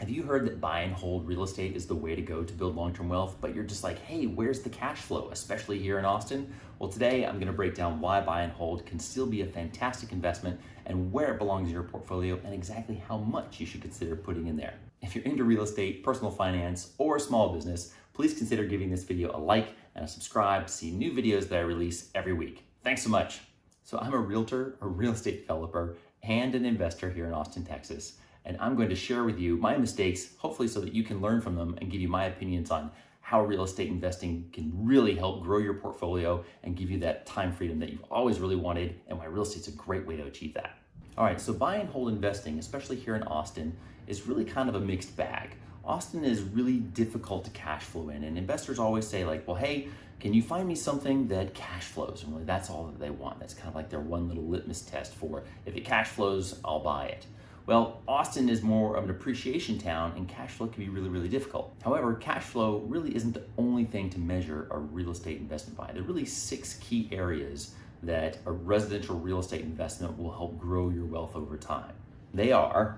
Have you heard that buy and hold real estate is the way to go to build long-term wealth, but you're just like, hey, where's the cash flow, especially here in Austin? Well, today I'm gonna break down why buy and hold can still be a fantastic investment and where it belongs in your portfolio and exactly how much you should consider putting in there. If you're into real estate, personal finance, or small business, please consider giving this video a like and a subscribe to see new videos that I release every week. Thanks so much. So I'm a realtor, a real estate developer, and an investor here in Austin, Texas. And I'm going to share with you my mistakes, hopefully so that you can learn from them and give you my opinions on how real estate investing can really help grow your portfolio and give you that time freedom that you've always really wanted, and why real estate's a great way to achieve that. All right, so buy and hold investing, especially here in Austin, is really kind of a mixed bag. Austin is really difficult to cash flow in, and investors always say like, well, hey, can you find me something that cash flows? And really that's all that they want. That's kind of like their one little litmus test for, if it cash flows, I'll buy it. Well, Austin is more of an appreciation town, and cash flow can be really, really difficult. However, cash flow really isn't the only thing to measure a real estate investment by. There are really 6 key areas that a residential real estate investment will help grow your wealth over time. They are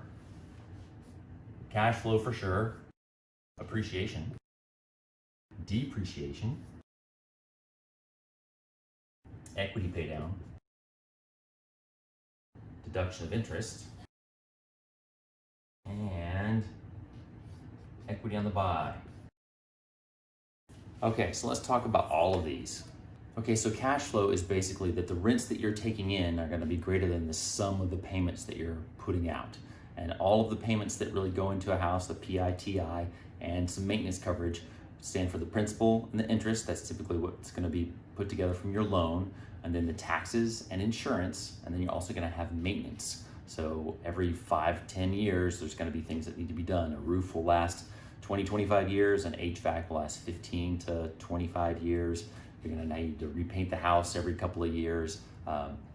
cash flow for sure, appreciation, depreciation, equity pay down, deduction of interest, and equity on the buy. Okay, so let's talk about all of these. Okay, so cash flow is basically that the rents that you're taking in are going to be greater than the sum of the payments that you're putting out. And all of the payments that really go into a house, the PITI, and some maintenance coverage stand for the principal and the interest. That's typically what's going to be put together from your loan, and then the taxes and insurance, and then you're also going to have maintenance. So every 5-10 years, there's going to be things that need to be done. A roof will last 20-25 years, and HVAC will last 15 to 25 years. You're going to need to repaint the house every couple of years.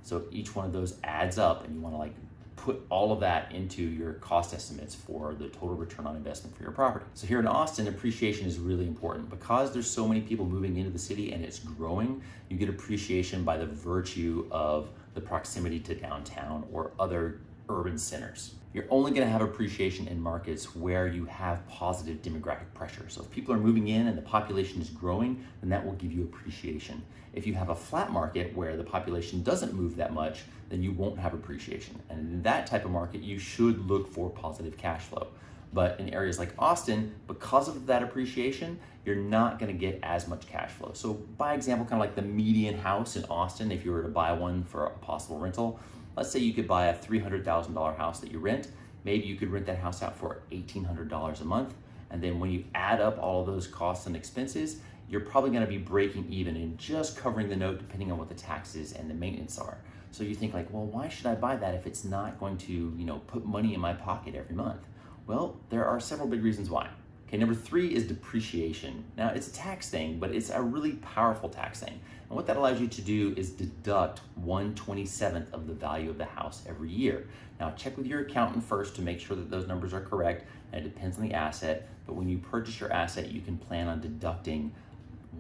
So each one of those adds up, and you want to like put all of that into your cost estimates for the total return on investment for your property. So here in Austin, appreciation is really important because there's so many people moving into the city and it's growing. You get appreciation by the virtue of the proximity to downtown or other urban centers. You're only going to have appreciation in markets where you have positive demographic pressure. So if people are moving in and the population is growing, then that will give you appreciation. If you have a flat market where the population doesn't move that much, then you won't have appreciation. And in that type of market, you should look for positive cash flow. But in areas like Austin, because of that appreciation, you're not going to get as much cash flow. So by example, kind of like the median house in Austin, if you were to buy one for a possible rental, let's say you could buy a $300,000 house that you rent. Maybe you could rent that house out for $1,800 a month. And then when you add up all of those costs and expenses, you're probably going to be breaking even in just covering the note, depending on what the taxes and the maintenance are. So you think like, well, why should I buy that if it's not going to, put money in my pocket every month? Well, there are several big reasons why. Okay, number 3 is depreciation. Now, it's a tax thing, but it's a really powerful tax thing. And what that allows you to do is deduct 1/27th of the value of the house every year. Now, check with your accountant first to make sure that those numbers are correct, and it depends on the asset. But when you purchase your asset, you can plan on deducting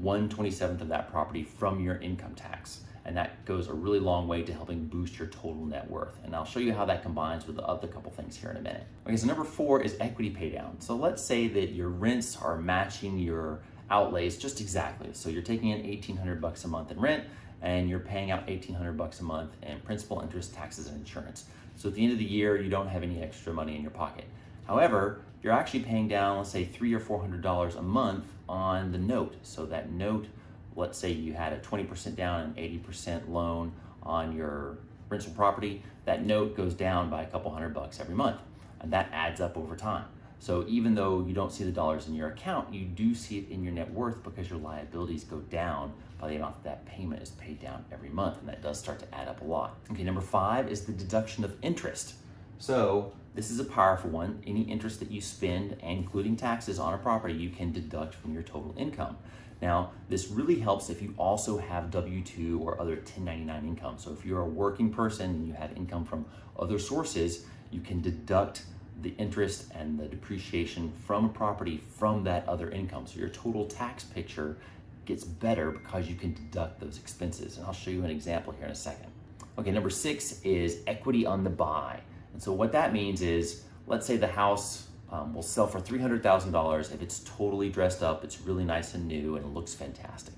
1/27th of that property from your income tax. And that goes a really long way to helping boost your total net worth. And I'll show you how that combines with the other couple things here in a minute. Okay, so number 4 is equity pay down. So let's say that your rents are matching your outlays just exactly. So you're taking in $1,800 a month in rent, and you're paying out $1,800 a month in principal, interest, taxes, and insurance. So at the end of the year, you don't have any extra money in your pocket. However, you're actually paying down, let's say $300 or $400 a month on the note. So that note, let's say you had a 20% down and 80% loan on your rental property, that note goes down by a couple $100 every month, and that adds up over time. So even though you don't see the dollars in your account, you do see it in your net worth because your liabilities go down by the amount that payment is paid down every month, and that does start to add up a lot. Okay, number 5 is the deduction of interest. So this is a powerful one. Any interest that you spend, including taxes on a property, you can deduct from your total income. Now, this really helps if you also have W-2 or other 1099 income. So if you're a working person and you have income from other sources, you can deduct the interest and the depreciation from a property from that other income. So your total tax picture gets better because you can deduct those expenses. And I'll show you an example here in a second. Okay, number 6 is equity on the buy. And so what that means is, let's say the house will sell for $300,000 if it's totally dressed up, it's really nice and new, and it looks fantastic.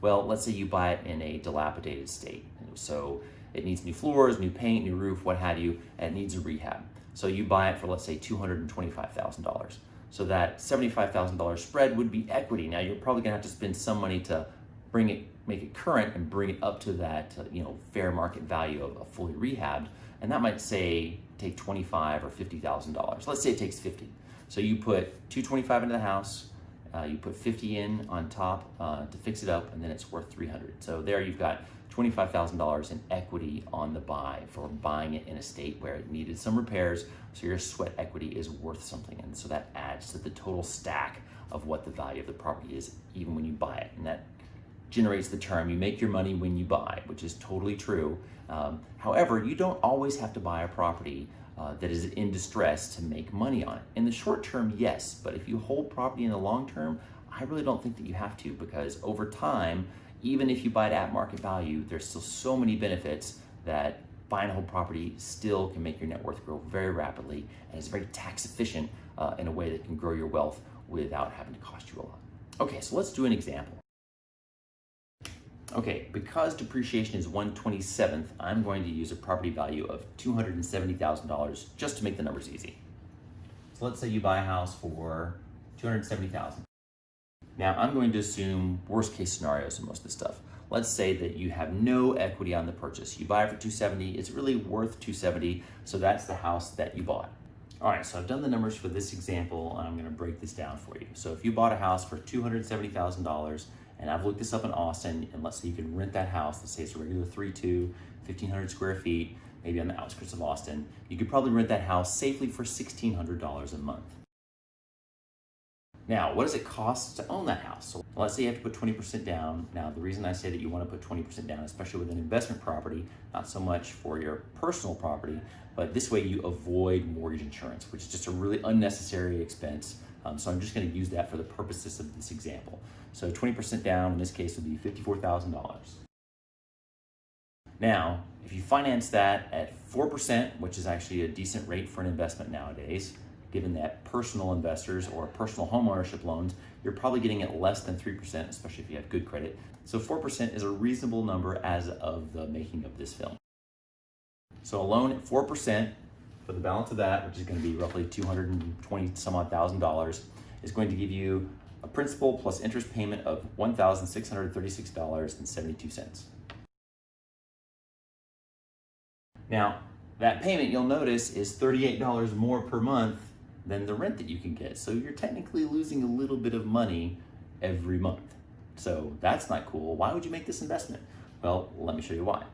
Well, let's say you buy it in a dilapidated state. So it needs new floors, new paint, new roof, what have you, and it needs a rehab. So you buy it for, let's say, $225,000. So that $75,000 spread would be equity. Now you're probably gonna have to spend some money to make it current and bring it up to that fair market value of a fully rehabbed. And that might say take $25,000 or $50,000. Let's say it takes 50. So you put $225 into the house, you put 50 in on top to fix it up, and then it's worth 300. So there you've got $25,000 in equity on the buy for buying it in a state where it needed some repairs, so your sweat equity is worth something. And so that adds to the total stack of what the value of the property is, even when you buy it. And that generates the term, you make your money when you buy, which is totally true. However, you don't always have to buy a property that is in distress to make money on it. In the short term, yes, but if you hold property in the long term, I really don't think that you have to, because over time, even if you buy it at market value, there's still so many benefits that buying a whole property still can make your net worth grow very rapidly, and is very tax efficient in a way that can grow your wealth without having to cost you a lot. Okay, so let's do an example. Okay, because depreciation is 1/27th, I'm going to use a property value of $270,000 just to make the numbers easy. So let's say you buy a house for $270,000. Now I'm going to assume worst case scenarios in most of this stuff. Let's say that you have no equity on the purchase. You buy it for $270, it's really worth $270, so that's the house that you bought. All right, so I've done the numbers for this example, and I'm gonna break this down for you. So if you bought a house for $270,000, and I've looked this up in Austin, and let's say you can rent that house, let's say it's a regular 3.2, 1,500 square feet, maybe on the outskirts of Austin, you could probably rent that house safely for $1,600 a month. Now, what does it cost to own that house? So let's say you have to put 20% down. Now, the reason I say that you want to put 20% down, especially with an investment property, not so much for your personal property, but this way you avoid mortgage insurance, which is just a really unnecessary expense. So I'm just going to use that for the purposes of this example. So 20% down in this case would be $54,000. Now, if you finance that at 4%, which is actually a decent rate for an investment nowadays, given that personal investors or personal homeownership loans, you're probably getting it less than 3%, especially if you have good credit. So 4% is a reasonable number as of the making of this film. So a loan at 4% for the balance of that, which is going to be roughly $220 some odd thousand, is going to give you a principal plus interest payment of $1,636.72. Now, that payment, you'll notice, is $38 more per month than the rent that you can get. So you're technically losing a little bit of money every month. So that's not cool. Why would you make this investment? Well, let me show you why.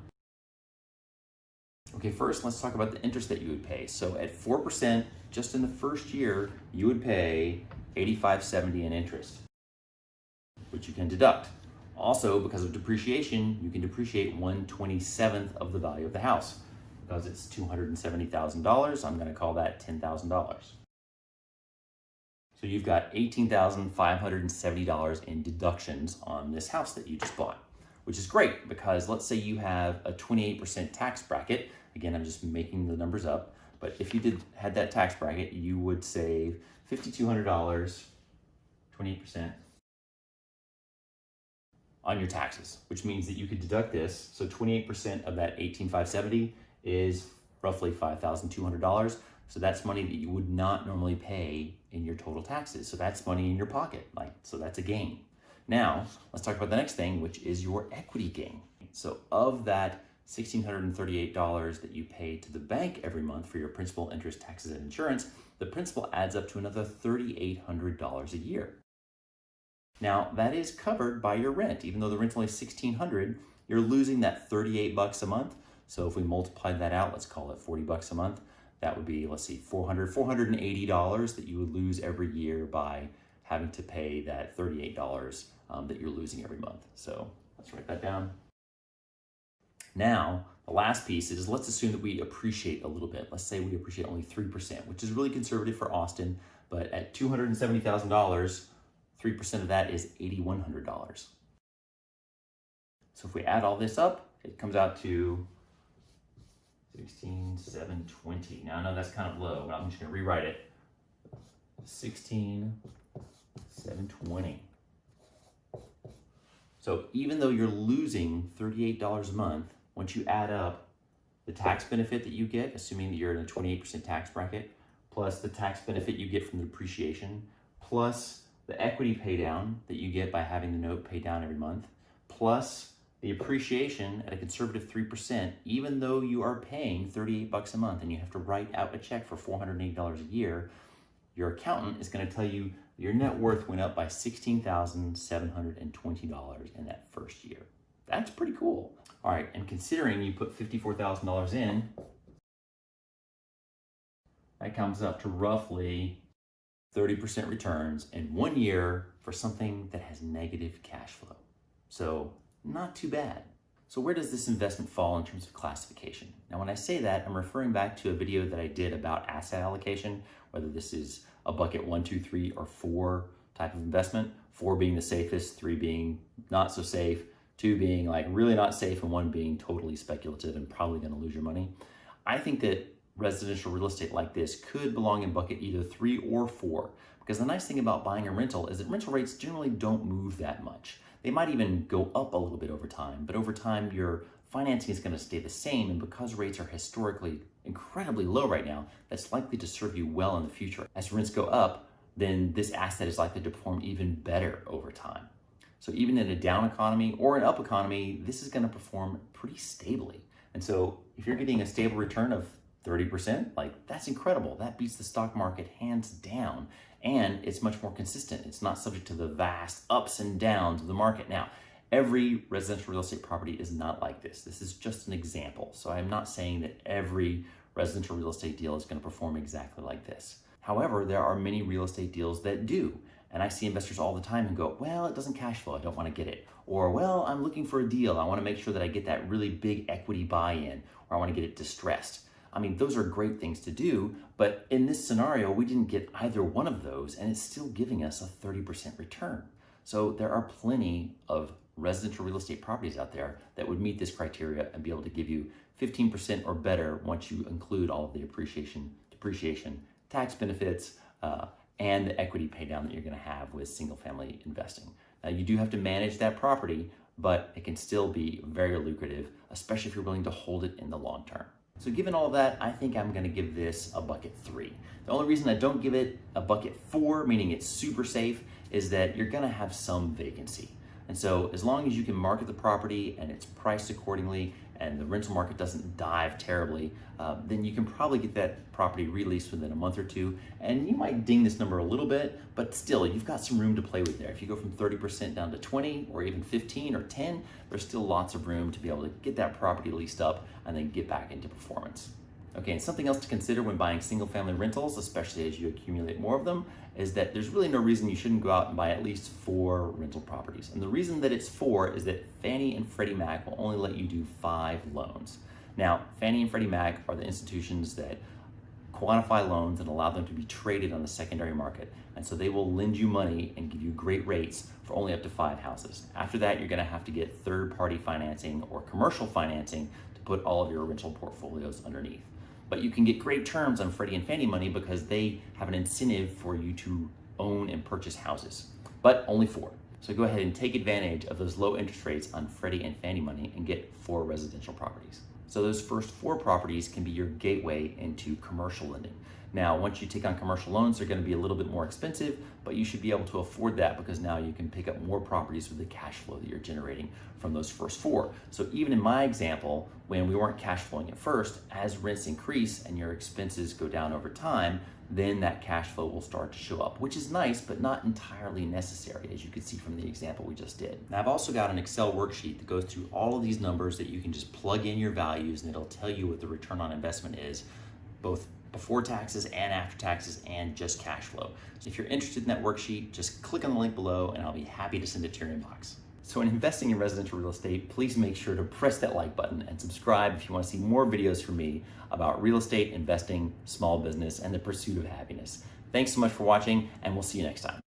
Okay, first let's talk about the interest that you would pay. So at 4%, just in the first year, you would pay $85.70 in interest, which you can deduct. Also, because of depreciation, you can depreciate 1/27th of the value of the house. Because it's $270,000, I'm gonna call that $10,000. So you've got $18,570 in deductions on this house that you just bought, which is great because let's say you have a 28% tax bracket. Again, I'm just making the numbers up, but if you had that tax bracket, you would save $5,200, 28%, on your taxes, which means that you could deduct this. So 28% of that $18,570 is roughly $5,200. So that's money that you would not normally pay in your total taxes. So that's money in your pocket, so that's a gain. Now, let's talk about the next thing, which is your equity gain. So of that $1,638 that you pay to the bank every month for your principal, interest, taxes, and insurance, the principal adds up to another $3,800 a year. Now, that is covered by your rent. Even though the rent's only $1,600, you're losing that $38 a month. So if we multiply that out, let's call it $40 a month. That would be, let's see, $480 that you would lose every year by having to pay that $38 that you're losing every month. So let's write that down. Now, the last piece is, let's assume that we appreciate a little bit. Let's say we appreciate only 3%, which is really conservative for Austin, but at $270,000, 3% of that is $8,100. So if we add all this up, it comes out to 16,720. Now I know that's kind of low, but I'm just gonna rewrite it. $16,720. So even though you're losing $38 a month, once you add up the tax benefit that you get, assuming that you're in a 28% tax bracket, plus the tax benefit you get from the depreciation, plus the equity pay down that you get by having the note paid down every month, plus the appreciation at a conservative 3%, even though you are paying $38 a month and you have to write out a check for $480 a year, your accountant is going to tell you your net worth went up by $16,720 in that first year. That's pretty cool. All right, and considering you put $54,000 in, that comes up to roughly 30% returns in 1 year for something that has negative cash flow. So not too bad. So where does this investment fall in terms of classification? Now, when I say that, I'm referring back to a video that I did about asset allocation, whether this is a bucket 1, 2, 3, or 4 type of investment, 4 being the safest, 3 being not so safe, 2 being like really not safe, and 1 being totally speculative and probably going to lose your money. I think that residential real estate like this could belong in bucket either 3 or 4, because the nice thing about buying a rental is that rental rates generally don't move that much. They might even go up a little bit over time, but over time your financing is going to stay the same, and because rates are historically incredibly low right now, that's likely to serve you well in the future. As rents go up, then this asset is likely to perform even better over time. So even in a down economy or an up economy, this is going to perform pretty stably. And so if you're getting a stable return of 30%, like that's incredible. That beats the stock market hands down, and it's much more consistent. It's not subject to the vast ups and downs of the market. Now, every residential real estate property is not like this. This is just an example. So I'm not saying that every residential real estate deal is going to perform exactly like this. However, there are many real estate deals that do. And I see investors all the time and go, well, it doesn't cash flow, I don't want to get it. Or, well, I'm looking for a deal, I want to make sure that I get that really big equity buy-in, or I want to get it distressed. I mean, those are great things to do, but in this scenario, we didn't get either one of those, and it's still giving us a 30% return. So there are plenty of residential real estate properties out there that would meet this criteria and be able to give you 15% or better once you include all of the appreciation, depreciation, tax benefits, and the equity pay down that you're going to have with single family investing. Now, you do have to manage that property, but it can still be very lucrative, especially if you're willing to hold it in the long term. So given all that, I think I'm going to give this a bucket 3. The only reason I don't give it a bucket 4, meaning it's super safe, is that you're going to have some vacancy. And so as long as you can market the property and it's priced accordingly and the rental market doesn't dive terribly, then you can probably get that property released within a month or 2. And you might ding this number a little bit, but still, you've got some room to play with there. If you go from 30% down to 20 or even 15 or 10, there's still lots of room to be able to get that property leased up and then get back into performance. Okay, and something else to consider when buying single family rentals, especially as you accumulate more of them, is that there's really no reason you shouldn't go out and buy at least 4 rental properties. And the reason that it's 4 is that Fannie and Freddie Mac will only let you do 5 loans. Now, Fannie and Freddie Mac are the institutions that quantify loans and allow them to be traded on the secondary market. And so they will lend you money and give you great rates for only up to 5 houses. After that, you're gonna have to get third-party financing or commercial financing to put all of your rental portfolios underneath. But you can get great terms on Freddie and Fannie money because they have an incentive for you to own and purchase houses, but only 4. So go ahead and take advantage of those low interest rates on Freddie and Fannie money and get 4 residential properties. So those first 4 properties can be your gateway into commercial lending. Now, once you take on commercial loans, they're going to be a little bit more expensive, but you should be able to afford that because now you can pick up more properties with the cash flow that you're generating from those first 4. So even in my example, when we weren't cash flowing at first, as rents increase and your expenses go down over time, then that cash flow will start to show up, which is nice, but not entirely necessary, as you can see from the example we just did. Now, I've also got an Excel worksheet that goes through all of these numbers that you can just plug in your values and it'll tell you what the return on investment is, both before taxes and after taxes and just cash flow. So if you're interested in that worksheet, just click on the link below and I'll be happy to send it to your inbox. So in investing in residential real estate, please make sure to press that like button and subscribe if you want to see more videos from me about real estate, investing, small business, and the pursuit of happiness. Thanks so much for watching, and we'll see you next time.